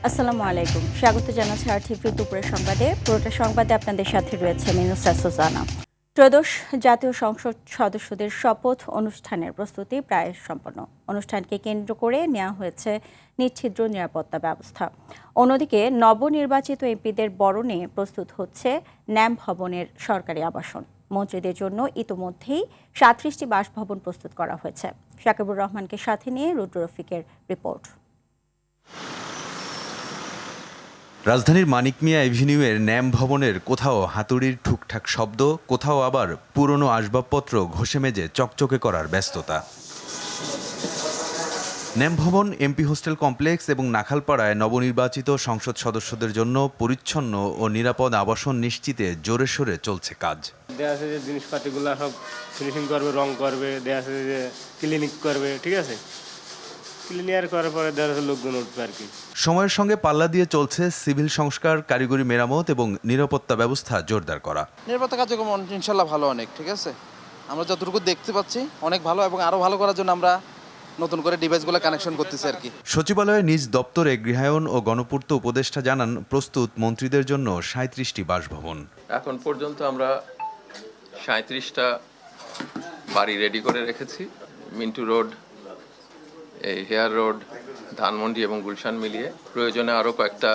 আসসালামু আলাইকুম, স্বাগত জানাচ্ছি RTV দুপুরের সংবাদে। পুরোটা সংবাদে আপনাদের সাথে রয়েছে মিনুসা সুজানা। ত্রয়োদশ জাতীয় সংসদ সদস্যদের শপথ অনুষ্ঠানের প্রস্তুতি প্রায় সম্পন্ন। অনুষ্ঠানকে কেন্দ্র করে নেওয়া হয়েছে নিচ্ছিদ্র নিরাপত্তা ব্যবস্থা। অন্যদিকে নবনির্বাচিত এমপিদের বরণে প্রস্তুত হচ্ছে ন্যাম ভবনের সরকারি আবাসন। মন্ত্রীদের জন্য ইতোমধ্যেই 37টি বাসভবন প্রস্তুত করা হয়েছে। শাকিবুর রহমানকে সাথে নিয়ে রুদ্র রফিকের রিপোর্ট। রাজধানীর মানিক মিয়া এভিনিউয়ের ন্যাম ভবনের কোথাও হাতুড়ির ঠুকঠাক শব্দ, কোথাও আবার পুরনো আসবাবপত্র ঘষে মেজে চকচকে করার ব্যস্ততা। ন্যাম ভবন, এমপি হোস্টেল কমপ্লেক্স এবং নাখালপাড়ায় নবনির্বাচিত সংসদ সদস্যদের জন্য পরিচ্ছন্ন ও নিরাপদ আবাসন নিশ্চিতে জোরে সোরে চলছে কাজ। দেখা আছে যে জিনিসপাতিগুলো সব ফিনিশিং করবে, রং করবে, দেখা আছে যে ক্লিনিক করবে, ঠিক আছে। ক্লিনিয়ার করার পরে দেখা যাচ্ছে লোকজন উঠবে আর কি। সময়ের সঙ্গে পাল্লা দিয়ে চলছে সিভিল সংস্কার, কারিগরি মেরামত এবং নিরাপত্তা ব্যবস্থা জোরদার করা। নিরাপত্তা কার্যক্রম ইনশাল্লাহ ভালো, অনেক ঠিক আছে। আমরা যতটুকু দেখতে পাচ্ছি অনেক ভালো, এবং আরও ভালো করার জন্য আমরা নতুন করে ডিভাইসগুলো কানেকশন করতেছি আর কি। সচিবালয়ে নিজ দপ্তরে গৃহায়ন ও গণপূর্ত উপদেষ্টা জানান, প্রস্তুত মন্ত্রীদের জন্য 37টি বাসভবন। এখন পর্যন্ত আমরা 37টা বাড়ি রেডি করে রেখেছি। মিন্টু রোড, এই হেয়ার রোড, ধানমন্ডি এবং গুলশান মিলিয়ে প্রয়োজনে আরও কয়েকটা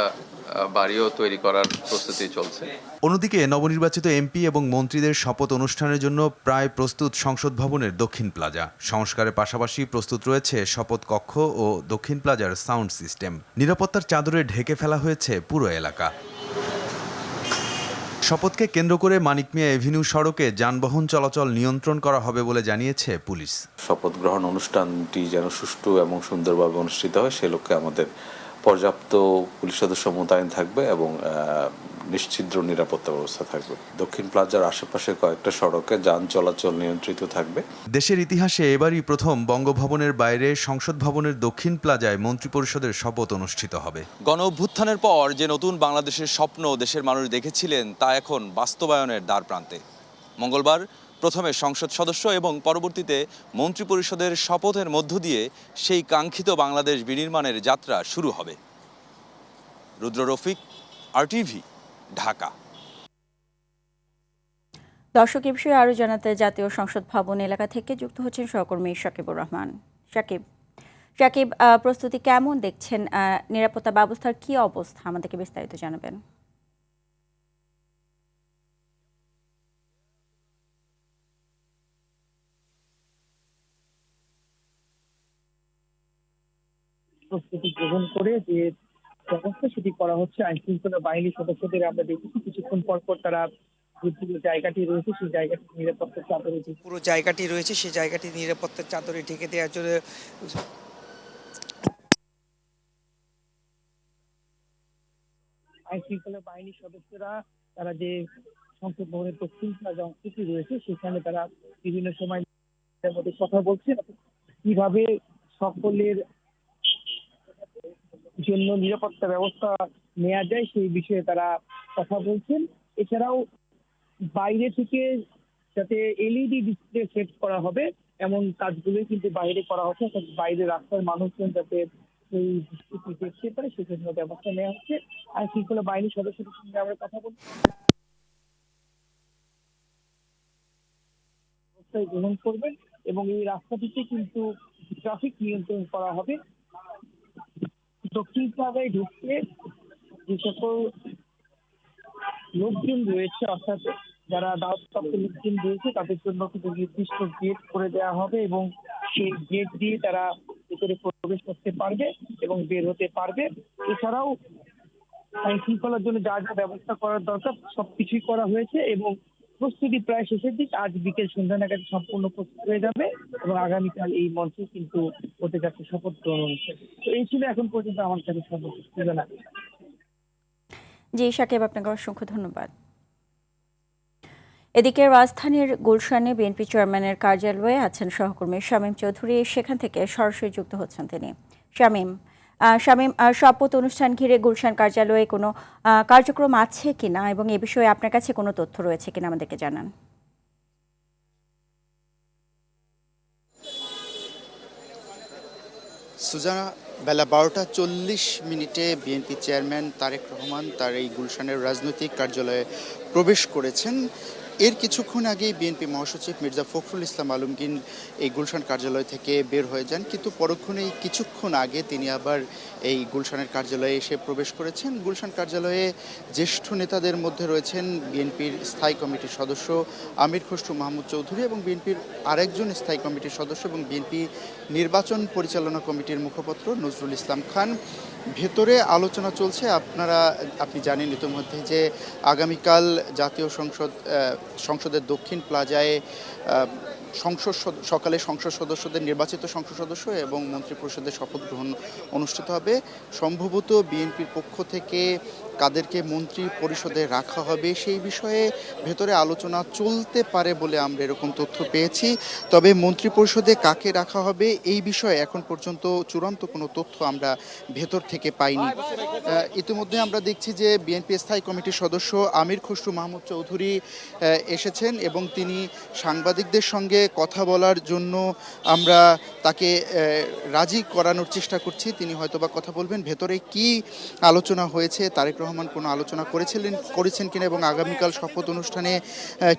বাড়িও তৈরি করার প্রস্তুতি চলছে। অন্যদিকে নবনির্বাচিত এমপি এবং মন্ত্রীদের শপথ অনুষ্ঠানের জন্য প্রায় প্রস্তুত সংসদ ভবনের দক্ষিণ প্লাজা। সংস্কারের পাশাপাশি প্রস্তুত রয়েছে শপথ কক্ষ ও দক্ষিণ প্লাজার সাউন্ড সিস্টেম। নিরাপত্তার চাদরে ঢেকে ফেলা হয়েছে পুরো এলাকা। শপথকে কেন্দ্র করে মানিক মিয়া এভিনিউ সড়কে যানবাহন চলাচল নিয়ন্ত্রণ করা হবে বলে জানিয়েছে পুলিশ। শপথ গ্রহণ অনুষ্ঠানটি যেন সুষ্ঠু এবং সুন্দরভাবে অনুষ্ঠিত হয়, সে লক্ষ্যে আমাদের পর্যাপ্ত পুলিশ সদস্য মোতায়েন থাকবে এবং নিশ্ছিদ্র নিরাপত্তা ব্যবস্থা থাকবে। দক্ষিণ প্লাজার আশেপাশে কয়েকটা সড়কে যান চলাচল নিয়ন্ত্রিত থাকবে। দেশের ইতিহাসে এবারই প্রথম বঙ্গভবনের বাইরে সংসদ ভবনের দক্ষিণ প্লাজায় মন্ত্রিপরিষদের শপথ অনুষ্ঠিত হবে। গণ অভ্যুত্থানের পর যে নতুন বাংলাদেশের স্বপ্ন দেশের মানুষ দেখেছিলেন, তা এখন বাস্তবায়নের দ্বার প্রান্তে। মঙ্গলবার প্রথমে সংসদ সদস্য এবং পরবর্তীতে মন্ত্রিপরিষদের শপথের মধ্য দিয়ে সেই কাঙ্ক্ষিত বাংলাদেশ বিনির্মাণের যাত্রা শুরু হবে। রুদ্র রফিক, RTV, ঢাকা। দর্শক, এ বিষয়ে আরও জানাতে জাতীয় সংসদ ভবন এলাকা থেকে যুক্ত হচ্ছেন সহকর্মী শাকিবুর রহমান। শাকিব, প্রস্তুতি কেমন দেখছেন? নিরাপত্তা ব্যবস্থার কি অবস্থা, আমাদেরকে বিস্তারিত জানাবেন। প্রস্তুতি গ্রহণ করে যে ব্যবস্থা সেটি করা হচ্ছে। আইন শৃঙ্খলা বাহিনীর সদস্যদের আমরা দেখেছি কিছুক্ষণ পর পর তারা যে পুরো জায়গাটি রয়েছে সেই জায়গাটি নিরাপত্তার চাদরে ঢেকে দেওয়ার জন্য আইন শৃঙ্খলা বাহিনীর সদস্যরা তারা যে সংসদ ভবনের দক্ষিণ প্লাজা অংশটি রয়েছে সেখানে তারা বিভিন্ন সময় মধ্যে কথা বলছে কিভাবে সকলের জন্য নিরাপত্তা ব্যবস্থা নেওয়া যায় সেই বিষয়ে তারা কথা বলছেন। এছাড়াও বাইরে থেকে যাতে LED ডিসপ্লে সেট করা হবে এমন কাজগুলো কিন্তু বাইরে করা হচ্ছে, অর্থাৎ বাইরে রাস্তার মানুষজন যাতে সেই দৃশ্যটি দেখতে পারে সেজন্য ব্যবস্থা নেওয়া হচ্ছে। আইন শৃঙ্খলা বাহিনীর সদস্যদের সঙ্গে আমরা কথা বলছি, ব্যবস্থায় গ্রহণ করবেন এবং এই রাস্তাটিতে কিন্তু ট্রাফিক নিয়ন্ত্রণ করা হবে। দক্ষিণ প্লাজায় ঢুকতে যে সকল লোকজন রয়েছে, অর্থাৎ যারা দাওয়াতপ্রাপ্ত লোকজন রয়েছে তাদের জন্য কিন্তু নির্দিষ্ট গেট করে দেওয়া হবে এবং সেই গেট দিয়ে তারা ভিতরে প্রবেশ করতে পারবে এবং বের হতে পারবে। এছাড়াও আইন শৃঙ্খলার জন্য যা যা ব্যবস্থা করার দরকার সবকিছুই করা হয়েছে এবং প্রস্তুতি প্রায় শেষের দিক। আজ বিকেল সন্ধ্যা নাগাদ সম্পূর্ণ প্রস্তুত হয়ে যাবে এবং আগামীকাল এই মঞ্চে কিন্তু হতে যাচ্ছে শপথ গ্রহণ অনুষ্ঠান। তো এই ছিল এখন পর্যন্ত আমার কাছে সর্বশেষ সূচনা। জি শাকিব, আপনাকে অসংখ্য ধন্যবাদ। এদিকে রাজধানীর গুলশানে বিএনপি চেয়ারম্যানের কার্যালয়ে আছেন সহকর্মী শামীম চৌধুরী, সেখান থেকে সরাসরি যুক্ত হচ্ছেন তিনি। শামীম, শপথ অনুষ্ঠান ঘিরে গুলশান কার্যালয়ে কোনো কার্যক্রম আছে কিনা এবং এ বিষয়ে আপনার কাছে কোনো তথ্য রয়েছে কিনা আমাদেরকে জানান। সুজানা, বেলা 12:40 বিএনপি চেয়ারম্যান তারেক রহমান তার এই গুলশানের রাজনৈতিক কার্যালয়ে প্রবেশ করেছেন। এর কিছুক্ষণ আগেই বিএনপি মহাসচিব মির্জা ফখরুল ইসলাম আলমগীর এই গুলশান কার্যালয় থেকে বের হয়ে যান, কিন্তু পরক্ষণেই কিছুক্ষণ আগে তিনি আবার এই গুলশানের কার্যালয়ে এসে প্রবেশ করেছেন। গুলশান কার্যালয়ে জ্যেষ্ঠ নেতাদের মধ্যে রয়েছেন বিএনপির স্থায়ী কমিটির সদস্য আমির খসরু মাহমুদ চৌধুরী এবং বিএনপির আরেকজন স্থায়ী কমিটির সদস্য এবং বিএনপি নির্বাচন পরিচালনা কমিটির মুখপাত্র নজরুল ইসলাম খান। ভেতরে আলোচনা চলছে। আপনি জানেন ইতিমধ্যে যে আগামীকাল জাতীয় সংসদের দক্ষিণ প্লাজায় সকালে সংসদ সদস্যদের নির্বাচিত সংসদ সদস্য এবং মন্ত্রিপরিষদের শপথ গ্রহণ অনুষ্ঠিত হবে। সম্ভবত বিএনপির পক্ষ থেকে কাদেরকে মন্ত্রী পরিষদে রাখা হবে সেই বিষয়ে ভেতরে আলোচনা চলতে পারে বলে আমরা এরকম তথ্য পেয়েছি। তবে মন্ত্রী পরিষদে কাকে রাখা হবে এই বিষয়ে এখন পর্যন্ত চূড়ান্ত কোনো তথ্য আমরা ভেতর থেকে পাইনি। ইতিমধ্যে আমরা দেখছি যে বিএনপি স্থায়ী কমিটির সদস্য আমির খসরু মাহমুদ চৌধুরী এসেছেন এবং তিনি সাংবাদিকদের সঙ্গে কথা বলার জন্য আমরা তাকে রাজি করানোর চেষ্টা করছি। তিনি হয়তোবা কথা বলবেন। ভেতরে কি আলোচনা হয়েছে, তারেক রহমান কোনো আলোচনা করেছেন কিনা এবং আগামীকাল শপথ অনুষ্ঠানে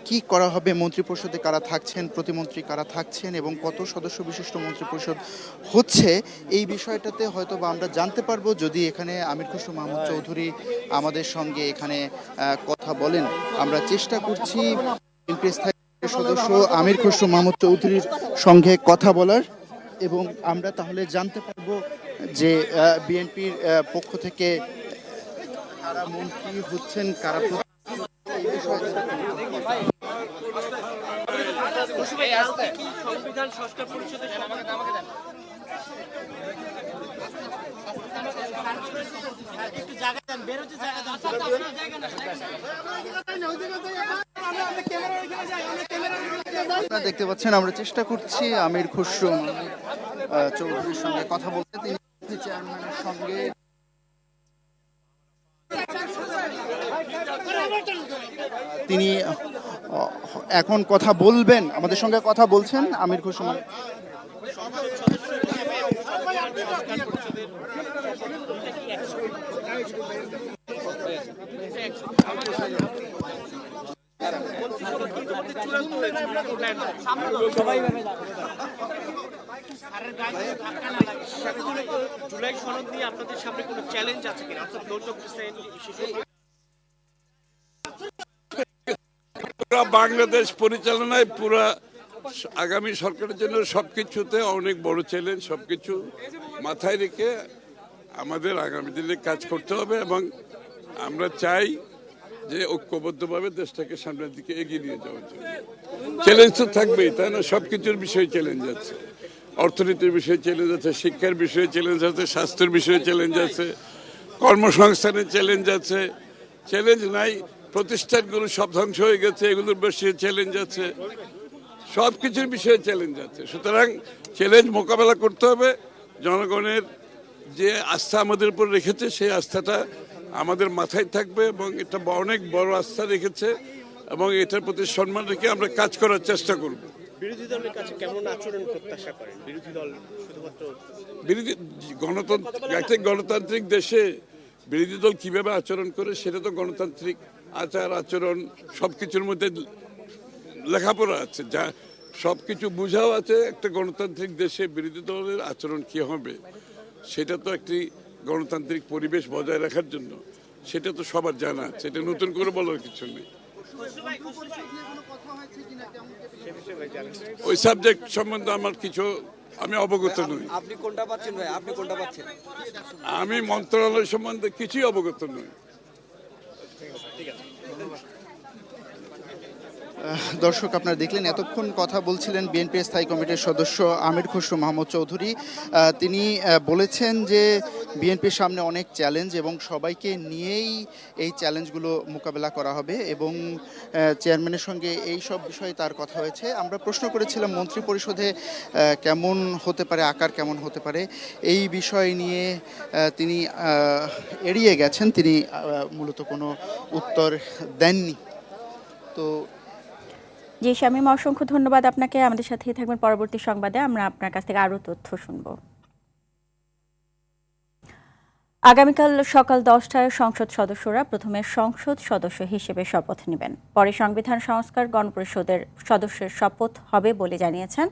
কি করা হবে, মন্ত্রিপরিষদে কারা থাকছেন, প্রতিমন্ত্রী কারা থাকছেন এবং কত সদস্য বিশিষ্ট মন্ত্রিপরিষদ হচ্ছে, এই বিষয়টাতে হয়তোবা আমরা জানতে পারবো যদি এখানে আমির খসরু মাহমুদ চৌধুরী আমাদের সঙ্গে এখানে কথা বলেন। আমরা চেষ্টা করছি বিএনপি স্থায়ী সদস্য আমির খসরু মাহমুদ চৌধুরীর সঙ্গে কথা বলার এবং আমরা তাহলে জানতে পারবো যে বিএনপির পক্ষ থেকে কারা মন্ত্রী হচ্ছেন, কারা সংবিধান সংস্কার পরিষদের একটু জায়গা দেন, বেরোতে জায়গা দেন। আপনারা দেখতে পাচ্ছেন আমরা চেষ্টা করছি আমির খসরু চৌধুরীর সঙ্গে কথা বলতে। তিনি চেয়ারম্যানের সঙ্গে তিনি এখন কথা বলবেন, আমাদের সঙ্গে কথা বলছেন আমির খসরু। জুলাই সনদ নিয়ে আপনাদের সামনে কোনো চ্যালেঞ্জ আছে কিনা? পুরা বাংলাদেশ পরিচালনায় পুরা আগামী সরকারের জন্য সবকিছুতে অনেক বড় চ্যালেঞ্জ। সবকিছু মাথায় রেখে আমাদের আগামী দিনে কাজ করতে হবে এবং আমরা চাই যে ঐক্যবদ্ধভাবে দেশটাকে সামনের দিকে এগিয়ে নিয়ে যাওয়ার জন্য। চ্যালেঞ্জ তো থাকবেই, তাই না? সবকিছুর বিষয়ে চ্যালেঞ্জ আছে, অর্থনীতির বিষয়ে চ্যালেঞ্জ আছে, শিক্ষার বিষয়ে চ্যালেঞ্জ আছে, স্বাস্থ্যের বিষয়ে চ্যালেঞ্জ আছে, কর্মসংস্থানের চ্যালেঞ্জ আছে। চ্যালেঞ্জ নাই, প্রতিষ্ঠানগুলো সব ধ্বংস হয়ে গেছে, এগুলোর বিষয়ে চ্যালেঞ্জ আছে, সব কিছুর বিষয়ে চ্যালেঞ্জ আছে। সুতরাং চ্যালেঞ্জ মোকাবেলা করতে হবে। জনগণের যে আস্থা আমাদের উপর রেখেছে সেই আস্থাটা আমাদের মাথায় থাকবে এবং এটা অনেক বড় আস্থা রেখেছে এবং এটার প্রতি সম্মান রেখে আমরা কাজ করার চেষ্টা করব। বিরোধী দলের কাছে কেমন আচরণ প্রত্যাশা করেন? বিরোধী দল শুধুমাত্র গণতান্ত্রিক দেশে বিরোধী দল কিভাবে আচরণ করে সেটা তো গণতান্ত্রিক আচার আচরণ সবকিছুর মধ্যে লেখাপড়া আছে, যা সবকিছু বুঝাও আছে। একটা গণতান্ত্রিক দেশে বিরোধী দলের আচরণ কি হবে সেটা তো একটি গণতান্ত্রিক পরিবেশ বজায় রাখার জন্য সেটা তো সবার জানা আছে, এটা নতুন করে বলার কিছু নেই। ওই সাবজেক্ট সম্বন্ধে আমার কিছু আমি অবগত নই। আপনি কোনটা পাচ্ছেন ভাই? আপনি কোনটা পাচ্ছেন? আমি মন্ত্রণালয় সম্বন্ধে কিছুই অবগত নই। দর্শক আপনারা দেখলেন এতক্ষণ কথা বলছিলেন বিএনপি স্থায়ী কমিটির সদস্য আমির খসরু মাহমুদ চৌধুরী। তিনি বলেছেন যে বিএনপির সামনে অনেক চ্যালেঞ্জ এবং সবাইকে নিয়েই এই চ্যালেঞ্জগুলো মোকাবেলা করা হবে এবং চেয়ারম্যানের সঙ্গে এই সব বিষয়ে তার কথা হয়েছে। আমরা প্রশ্ন করেছিলাম মন্ত্রী পরিষদে কেমন হতে পারে, আকার কেমন হতে পারে, এই বিষয় নিয়ে তিনি এড়িয়ে গেছেন, তিনি মূলত কোনো উত্তর দেননি। তো জি শামীম, অসংখ্য ধন্যবাদ আপনাকে। আমাদের সাথেই থাকবেন পরবর্তী সংবাদে, আমরা আপনার কাছ থেকে আরও তথ্য শুনবো। আগামীকাল সকাল 10টায় সংসদ সদস্যরা প্রথমে সংসদ সদস্য হিসেবে শপথ নেবেন। পরে সংবিধান সংস্কার গণপরিষদের সদস্যের শপথ হবে বলে জানিয়েছেন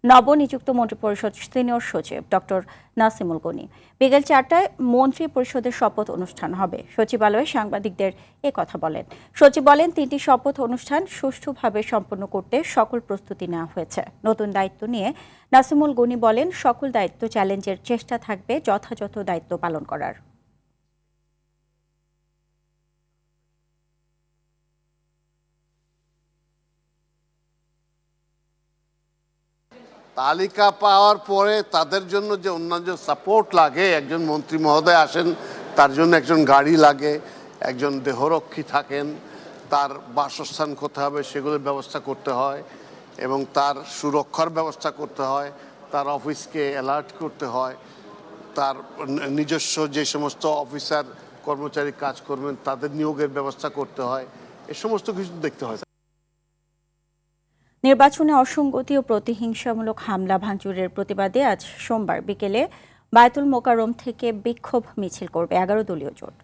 নবনিযুক্ত মন্ত্রিপরিষদ সিনিয়র সচিব ডক্টর নাসিমুল গনি। বিকেল 4টায় মন্ত্রী পরিষদের শপথ অনুষ্ঠান হবে। সচিবালয়ে সাংবাদিকদের কথা বলেন সচিব বলেন, 3টি শপথ অনুষ্ঠান সুষ্ঠুভাবে সম্পন্ন করতে সকল প্রস্তুতি নেওয়া হয়েছে। নতুন দায়িত্ব নিয়ে নাসিমুল গনি বলেন, সকল দায়িত্ব চ্যালেঞ্জের চেষ্টা থাকবে যথাযথ দায়িত্ব পালন করার। তালিকা পাওয়ার পরে তাদের জন্য যে অন্যান্য সাপোর্ট লাগে, একজন মন্ত্রী মহোদয় আসেন, তার জন্য একজন গাড়ি লাগে, একজন দেহরক্ষী থাকেন, তার বাসস্থান কোথায় হবে সেগুলোর ব্যবস্থা করতে হয় এবং তার সুরক্ষার ব্যবস্থা করতে হয়, তার অফিসকে অ্যালার্ট করতে হয়, তার নিজস্ব যে সমস্ত অফিসার কর্মচারী কাজ করবেন তাদের নিয়োগের ব্যবস্থা করতে হয়, এ সমস্ত কিছু দেখতে হয়। নির্বাচনে অসঙ্গতি ও প্রতিহিংসামূলক হামলা ভাঙচুরের প্রতিবাদে আজ সোমবার বিকেলে বায়তুল মোকাররম থেকে বিক্ষোভ মিছিল করবে 11 দলীয় জোট।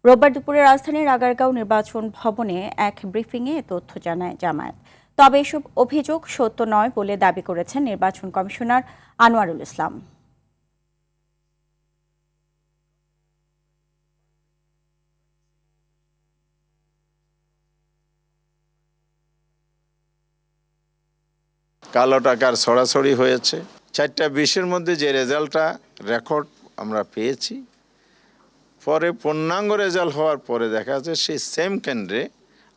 রোববার দুপুরে রাজধানীর আগারগাঁও নির্বাচন ভবনে এক ব্রিফিংয়ে তথ্য জানায় জামায়াত। তবে এসব অভিযোগ সত্য নয় বলে দাবি করেছেন নির্বাচন কমিশনার আনোয়ারুল ইসলাম। কালো টাকার ছড়াছড়ি হয়েছে। 4টা 20-এর মধ্যে যে রেজাল্টটা রেকর্ড আমরা পেয়েছি, পরে পূর্ণাঙ্গ রেজাল্ট হওয়ার পরে দেখা যাচ্ছে সেই সেম কেন্দ্রে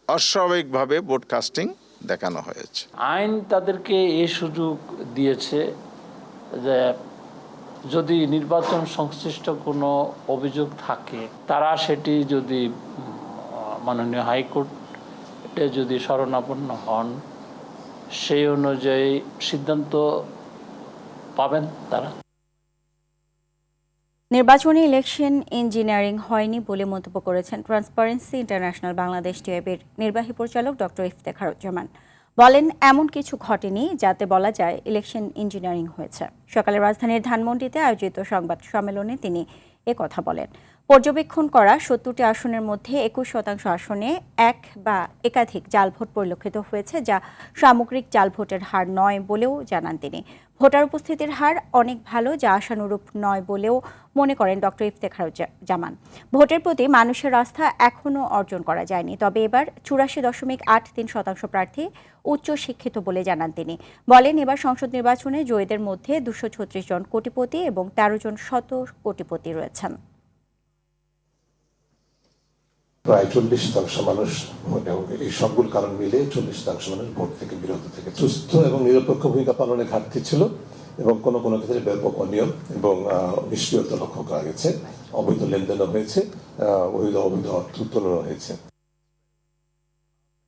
অস্বাভাবিকভাবে ব্রডকাস্টিং দেখানো হয়েছে। আইন তাদেরকে এই সুযোগ দিয়েছে যে যদি নির্বাচন সংশ্লিষ্ট কোনো অভিযোগ থাকে, তারা সেটি যদি মাননীয় হাইকোর্টে যদি শরণাপন্ন হন, সেই অনুযায়ী সিদ্ধান্ত পাবেন তারা। নির্বাচনী ইলেকশন ইঞ্জিনিয়ারিং হয়নি বলে মন্তব্য করেছেন ট্রান্সপারেন্সি ইন্টারন্যাশনাল বাংলাদেশ টিআইবির নির্বাহী পরিচালক ডক্টর ইফতেখারুজ্জামান। বলেন, এমন কিছু ঘটেনি যাতে বলা যায় ইলেকশন ইঞ্জিনিয়ারিং হয়েছে। সকালে রাজধানীর ধানমন্ডিতে আয়োজিত সংবাদ সম্মেলনে তিনি কথা বলেন। পর্যবেক্ষণ করা 70টি আসনের মধ্যে 21% আসনে এক বা একাধিক জাল ভোট পরিলক্ষিত হয়েছে, যা সামগ্রিক জাল ভোটের হার নয় বলেও জানান তিনি। ভোটার উপস্থিতির হার অনেক ভালো, যা আশানুরূপ নয় বলেও মনে করেন ডক্টর ইফতেখারুজ্জামান। ভোটের প্রতি মানুষের আস্থা এখনও অর্জন করা যায়নি, তবে এবার 84.83% প্রার্থী উচ্চ শিক্ষিত বলে জানান তিনি। বলেন, এবার সংসদ নির্বাচনে জয়ীদের মধ্যে 236 জন কোটিপতি এবং 13 জন শত কোটিপতি রয়েছেন। প্রায় 40% মানুষ এই সবগুলো কারণ মিলে 40% মানুষ ভোট থেকে বিরত থেকে সুস্থ এবং নিরপেক্ষ ভূমিকা পালনে ঘাটতি ছিল এবং কোনো কোনো ক্ষেত্রে ব্যাপক অনিয়ম এবং নিষ্ক্রিয়তা লক্ষ্য করা গেছে। অবৈধ লেনদেনও হয়েছে, অবৈধ অর্থ উত্তোলনও হয়েছে।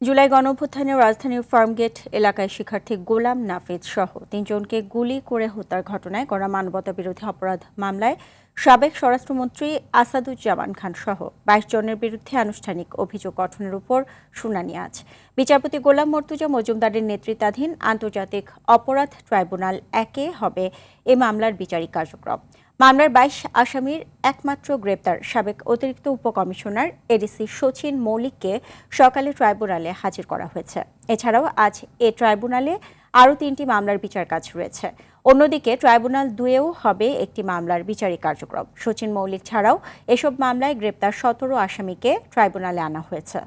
জুলাই গণঅভ্যুত্থানে রাজধানীর ফার্মগেট এলাকায় শিক্ষার্থী গোলাম নাফিজ সহ 3 জনকে গুলি করে হত্যার ঘটনায় করা মানবতা বিরোধী অপরাধ মামলায় সাবেক স্বরাষ্ট্রমন্ত্রী আসাদুজ্জামান খান সহ 22 জনের বিরুদ্ধে আনুষ্ঠানিক অভিযোগ গঠনের উপর শুনানি আজ। বিচারপতি গোলাম মর্তুজা মজুমদারের নেতৃত্বাধীন আন্তর্জাতিক অপরাধ ট্রাইব্যুনাল 1-এ হবে এ মামলার বিচারিক কার্যক্রম। মামলার 22 আসামির একমাত্র গ্রেপ্তার সাবেক অতিরিক্ত উপকমিশনার এডিসি সচিন মৌলিককে সকালে ট্রাইব্যুনালে হাজির করা হয়েছে। এছাড়াও আজ এ ট্রাইব্যুনালে আরও 3টি মামলার বিচার কাজ রয়েছে। অন্যদিকে ট্রাইব্যুনাল 2-এও হবে একটি মামলার বিচারিক কার্যক্রম। সচিন মৌলিক ছাড়াও এসব মামলায় গ্রেপ্তার 17 আসামিকে ট্রাইব্যুনালে আনা হয়েছে।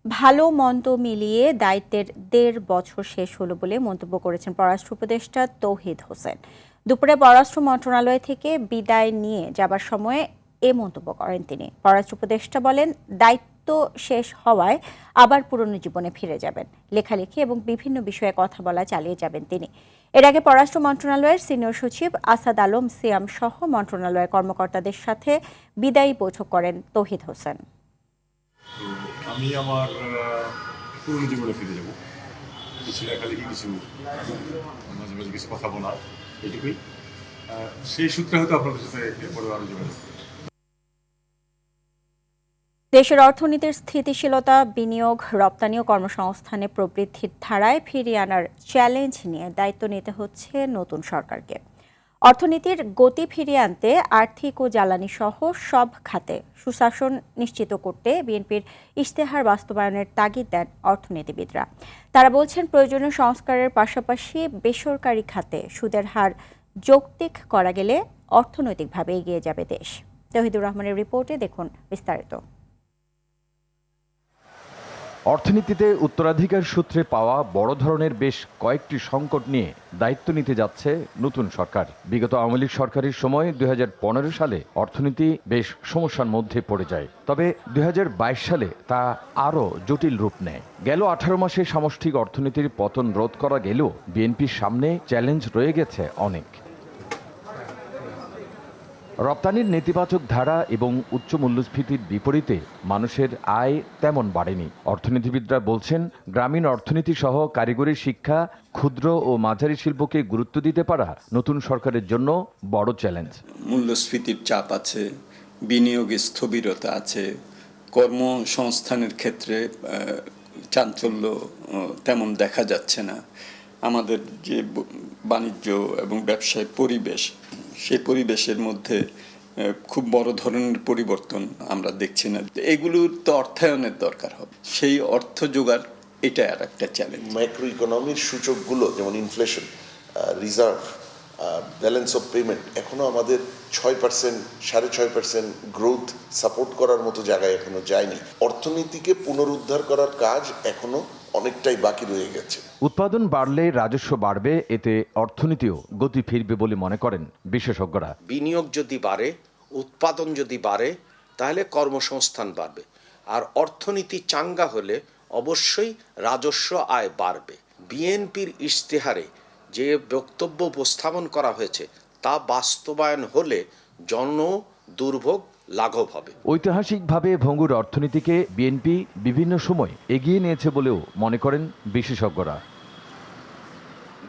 ভালো মন্দ মিলিয়ে দায়িত্বের 1.5 বছর শেষ হলো বলে মন্তব্য করেছেন পররাষ্ট্র উপদেষ্টা তৌহিদ হোসেন। দুপুরে পররাষ্ট্র মন্ত্রণালয় থেকে বিদায় নিয়ে যাবার সময়ে এ মন্তব্য করেন তিনি। পররাষ্ট্র উপদেষ্টা বলেন, দায়িত্ব শেষ হওয়ায় আবার পুরনো জীবনে ফিরে যাবেন। লেখালেখি এবং বিভিন্ন বিষয়ে কথা বলা চালিয়ে যাবেন তিনি। এর আগে পররাষ্ট্র মন্ত্রণালয়ের সিনিয়র সচিব আসাদ আলম সিয়াম সহ মন্ত্রণালয়ের কর্মকর্তাদের সাথে বিদায়ী বৈঠক করেন তৌহিদ হোসেন। আমি আমার পুরনো জীবনে ফিরে যাব, কিছু লেখালেখি, কিছু মাঝে মাঝে কিছু কথা বলা, এটুকুই। সেই সূত্রে হয়তো আপনাদের সাথে এরপরে আরো যোগাযোগ। দেশের অর্থনীতির স্থিতিশীলতা, বিনিয়োগ, রপ্তানি ও কর্মসংস্থানে প্রবৃদ্ধির ধারায় ফিরিয়ে আনার চ্যালেঞ্জ নিয়ে দায়িত্ব নিতে হচ্ছে নতুন সরকারকে। অর্থনীতির গতি ফিরিয়ে আনতে আর্থিক ও জ্বালানি সহ সব খাতে সুশাসন নিশ্চিত করতে বিএনপির ইশতেহার বাস্তবায়নের তাগিদ দেন অর্থনীতিবিদরা। তারা বলছেন, প্রয়োজনীয় সংস্কারের পাশাপাশি বেসরকারি খাতে সুদের হার যৌক্তিক করা গেলে অর্থনৈতিকভাবে এগিয়ে যাবে দেশ। তৌহিদুর রহমানের রিপোর্টে দেখুন বিস্তারিত। অর্থনীতিতে উত্তরাধিকার সূত্রে পাওয়া বড় ধরনের বেশ কয়েকটি সংকট নিয়ে দায়িত্ব নিতে যাচ্ছে নতুন সরকার। বিগত আওয়ামী লীগ সরকারের সময় 2015 সালে অর্থনীতি বেশ সমস্যার মধ্যে পড়ে যায়, তবে 2022 সালে তা আরও জটিল রূপ নেয়। গেল 18 মাসে সামষ্টিক অর্থনীতির পতন রোধ করা গেলেও বিএনপির সামনে চ্যালেঞ্জ রয়ে গেছে অনেক। রপ্তানির নেতিবাচক ধারা এবং উচ্চ মূল্যস্ফীতির বিপরীতে মানুষের আয় তেমন বাড়েনি। অর্থনীতিবিদরা বলছেন, গ্রামীণ অর্থনীতি সহ কারিগরি শিক্ষা, ক্ষুদ্র ও মাঝারি শিল্পকে গুরুত্ব দিতে পারা নতুন সরকারের জন্য বড় চ্যালেঞ্জ। মূল্যস্ফীতির চাপ আছে, বিনিয়োগে স্থবিরতা আছে, কর্মসংস্থানের ক্ষেত্রে চাঞ্চল্য তেমন দেখা যাচ্ছে না। আমাদের যে বাণিজ্য এবং ব্যবসায় পরিবেশ, সেই পরিবেশের মধ্যে খুব বড় ধরনের পরিবর্তন আমরা দেখছি না। এগুলোর তো অর্থায়নের দরকার হবে, সেই অর্থ জোগাড় এটা আর একটা চ্যালেঞ্জ। মাইক্রো ইকোনমির সূচকগুলো যেমন inflation, reserve, balance of payment এখনো আমাদের 6%, 6.5% গ্রোথ সাপোর্ট করার মতো জায়গায় এখনো যায়নি। অর্থনীতিকে পুনরুদ্ধার করার কাজ এখনো অনেকটাই বাকি রয়ে গেছে। উৎপাদন বাড়লে রাজস্ব বাড়বে, এতে অর্থনীতিও গতি ফিরবে বলে মনে করেন বিশেষজ্ঞরা। বিনিয়োগ যদি বাড়ে, উৎপাদন যদি বাড়ে, তাহলে কর্মসংস্থান বাড়বে, আর অর্থনীতি চাঙ্গা হলে অবশ্যই রাজস্ব আয় বাড়বে। বিএনপির ইশতেহারে যে বক্তব্য উপস্থাপন করা হয়েছে তা বাস্তবায়ন হলে জন দুর্ভোগ লাঘব হবে। ঐতিহাসিকভাবে ভঙ্গুর অর্থনীতিকে বিএনপি বিভিন্ন সময় এগিয়ে নিয়েছে বলেও মনে করেন বিশেষজ্ঞরা।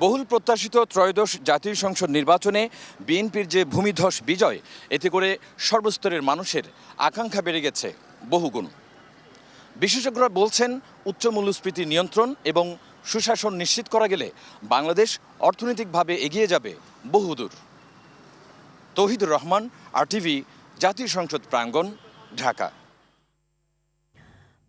বহুল প্রত্যাশিত ত্রয়োদশ জাতীয় সংসদ নির্বাচনে বিএনপির যে ভূমিধস বিজয়, এতে করে সর্বস্তরের মানুষের আকাঙ্ক্ষা বেড়ে গেছে বহুগুণ। বিশেষজ্ঞরা বলছেন, উচ্চ মূল্যস্ফীতি নিয়ন্ত্রণ এবং সুশাসন নিশ্চিত করা গেলে বাংলাদেশ অর্থনৈতিকভাবে এগিয়ে যাবে বহুদূর। তৌহিদুর রহমান, RTV, জাতীয় সংসদ প্রাঙ্গণ, ঢাকা।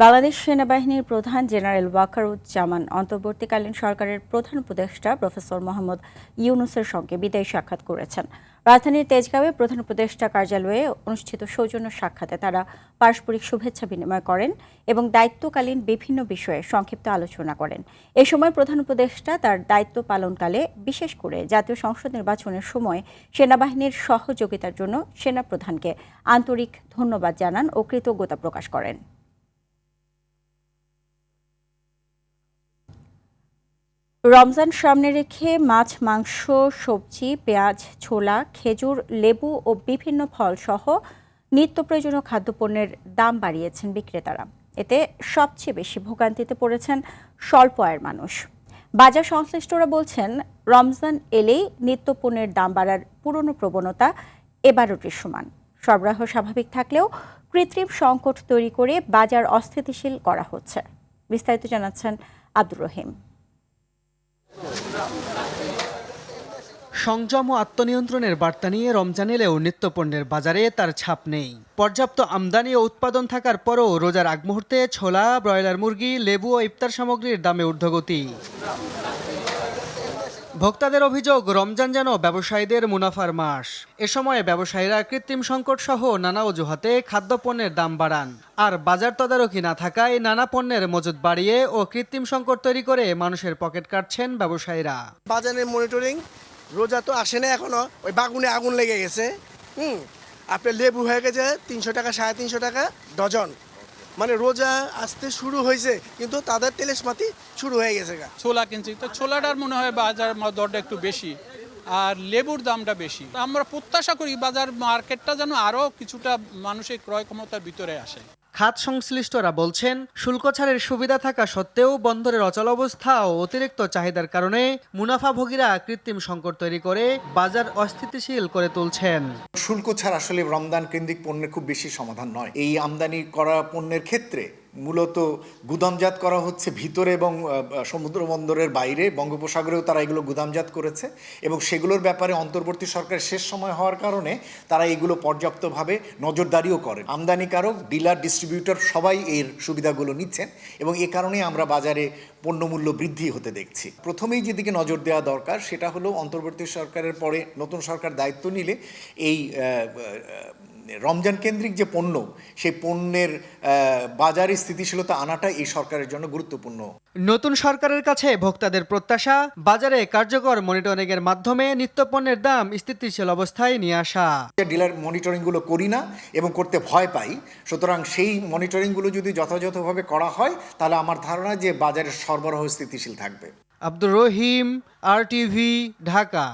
বাংলাদেশ সেনাবাহিনীর প্রধান জেনারেল ওয়াকারুজ্জামান অন্তর্বর্তীকালীন সরকারের প্রধান উপদেষ্টা প্রফেসর মোহাম্মদ ইউনূসের সঙ্গে বিদায়ী সাক্ষাৎ করেছেন। রাজধানীর তেজগাঁওয়ে প্রধান উপদেষ্টা কার্যালয়ে অনুষ্ঠিত সৌজন্য সাক্ষাতে তারা পারস্পরিক শুভেচ্ছা বিনিময় করেন এবং দায়িত্বকালীন বিভিন্ন বিষয়ে সংক্ষিপ্ত আলোচনা করেন। এ সময় প্রধান উপদেষ্টা তার দায়িত্ব পালনকালে বিশেষ করে জাতীয় সংসদ নির্বাচনের সময় সেনাবাহিনীর সহযোগিতার জন্য সেনাপ্রধানকে আন্তরিক ধন্যবাদ জানান ও কৃতজ্ঞতা প্রকাশ করেন। রমজান সামনে রেখে মাছ, মাংস, সবজি, পেঁয়াজ, ছোলা, খেজুর, লেবু ও বিভিন্ন ফল সহ নিত্য প্রয়োজনীয় খাদ্যপণ্যের দাম বাড়িয়েছেন বিক্রেতারা। এতে সবচেয়ে বেশি ভোগান্তিতে পড়েছেন স্বল্প আয়ের মানুষ। বাজার সংশ্লিষ্টরা বলছেন, রমজান এলেই নিত্যপণ্যের দাম বাড়ার পুরনো প্রবণতা এবারও দৃশ্যমান। সরবরাহ স্বাভাবিক থাকলেও কৃত্রিম সংকট তৈরি করে বাজার অস্থিতিশীল করা হচ্ছে। বিস্তারিত জানাচ্ছেন আব্দুর রহিম। সংযম ও আত্মনিয়ন্ত্রণের বার্তা নিয়ে রমজান এলেও নিত্যপণ্যের বাজারে তার ছাপ নেই। পর্যাপ্ত আমদানি ও উৎপাদন থাকার পরও রোজার আগ মুহূর্তে ছোলা, ব্রয়লার মুরগি, লেবু ও ইফতার সামগ্রীর দামে ঊর্ধ্বগতি। ভোক্তাদের অভিযোগ, রমজান যেন ব্যবসায়ীদের মুনাফার মাস। এ সময়ে ব্যবসায়ীরা কৃত্রিম সংকট সহ নানা অজুহাতে খাদ্যপণ্যের দাম বাড়ান। আর বাজার তদারকি না থাকায় নানা পণ্যের মজুত বাড়িয়ে ও কৃত্রিম সংকট তৈরি করে মানুষের পকেট কাটছেন ব্যবসায়ীরা। বাজারের মনিটরিং, রোজা তো আসে না এখনো, ওই বাগুনে আগুন লেগে গেছে। আপনার লেবু হয়ে গেছে 300 টাকা, 350 টাকা ডজন। মানে রোজা আসতে শুরু হয়েছে কিন্তু তাদের তেলেসমাতি শুরু হয়ে গেছে। ছোলা কিনছি তো ছোলাটার মনে হয় বাজার দরটা একটু বেশি, আর লেবুর দামটা বেশি। আমরা প্রত্যাশা করি বাজার মার্কেটটা যেন আরও কিছুটা মানুষের ক্রয় ক্ষমতার ভিতরে আসে। খাত সংশ্লিষ্টরা বলছেন, শুল্ক ছাড়ের সুবিধা থাকা সত্ত্বেও বন্দরের অচলাবস্থা ও অতিরিক্ত চাহিদার কারণে মুনাফাভোগীরা কৃত্রিম সংকট তৈরি করে বাজার অস্থিতিশীল করে তুলছেন। শুল্ক ছাড় আসলে রমজান কেন্দ্রিক পণ্যের খুব বেশি সমাধান নয়। এই আমদানি করা পণ্যের ক্ষেত্রে মূলত গুদামজাত করা হচ্ছে ভিতরে এবং সমুদ্র বন্দরের বাইরে, বঙ্গোপসাগরেও তারা এগুলো গুদামজাত করেছে এবং সেগুলোর ব্যাপারে অন্তর্বর্তী সরকারের শেষ সময় হওয়ার কারণে তারা এগুলো পর্যাপ্তভাবে নজরদারিও করেন। আমদানিকারক, ডিলার, ডিস্ট্রিবিউটর সবাই এর সুবিধাগুলো নিচ্ছেন এবং এ কারণে আমরা বাজারে পণ্যমূল্য বৃদ্ধি হতে দেখছি। প্রথমেই যেদিকে নজর দেওয়া দরকার সেটা হলো অন্তর্বর্তী সরকারের পরে নতুন সরকার দায়িত্ব নিলে এই রমজান কেন্দ্রিক যে পণ্য, সেই পণ্যের বাজারে স্থিতিশীলতা আনাটা এই সরকারের জন্য গুরুত্বপূর্ণ। নতুন সরকারের কাছে ভোক্তাদের প্রত্যাশা বাজারে কার্যকর মনিটরিংয়ের মাধ্যমে নিত্যপণ্যের দাম স্থিতিশীল অবস্থায় নিয়ে আসা। ডিলার মনিটরিংগুলো করি না এবং করতে ভয় পাই, সুতরাং সেই মনিটরিংগুলো যদি যথাযথভাবে করা হয় তাহলে আমার ধারণা যে বাজারের সরবরাহ স্থিতিশীল থাকবে। আব্দুর রহিম, RTV, ঢাকা।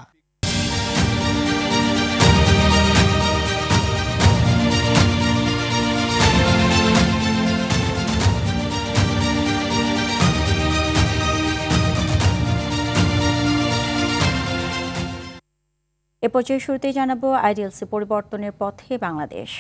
এ পর্যায়ে শুরুতেই জানাবো আইডিএলসি পরিবর্তনের পথে বাংলাদেশ।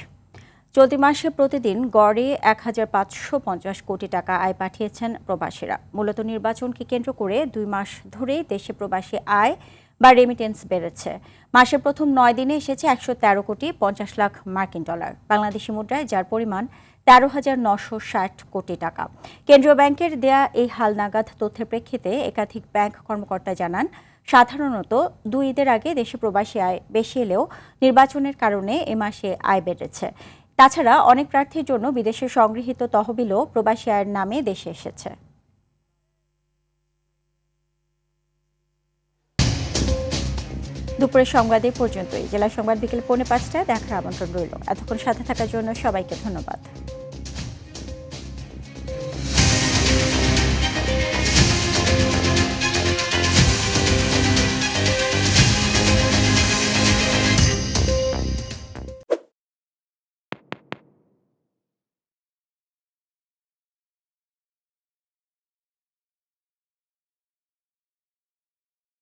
চলতি মাসে প্রতিদিন গড়ে ১,৫৫০ কোটি টাকা আয় পাঠিয়েছেন প্রবাসীরা। মূলত নির্বাচনকে কেন্দ্র করে ২ মাস ধরেই দেশে প্রবাসী আয় বা রেমিটেন্স বেড়েছে। মাসের প্রথম ৯ দিনে এসেছে ১১৩ কোটি ৫০ লাখ মার্কিন ডলার, বাংলাদেশি মুদ্রায় যার পরিমাণ ১৩,৯৬০ কোটি টাকা। কেন্দ্রীয় ব্যাংকের দেয়া এই হালনাগাদ তথ্যের প্রেক্ষিতে একাধিক ব্যাংক কর্মকর্তা জানান, সাধারণত ২ ঈদের আগে দেশে প্রবাসী আয় বেশি এলেও নির্বাচনের কারণে এ মাসে আয় বেড়েছে। তাছাড়া অনেক প্রার্থীর জন্য বিদেশে সংগৃহীত তহবিলও প্রবাসী আয়ের নামে দেশে এসেছে। দুপুরের সংবাদে পর্যন্তই। জেলা সংবাদ বিকেল 4:45টায় দেখার আমন্ত্রণ রইল। এতক্ষণ সাথে থাকার জন্য সবাইকে ধন্যবাদ।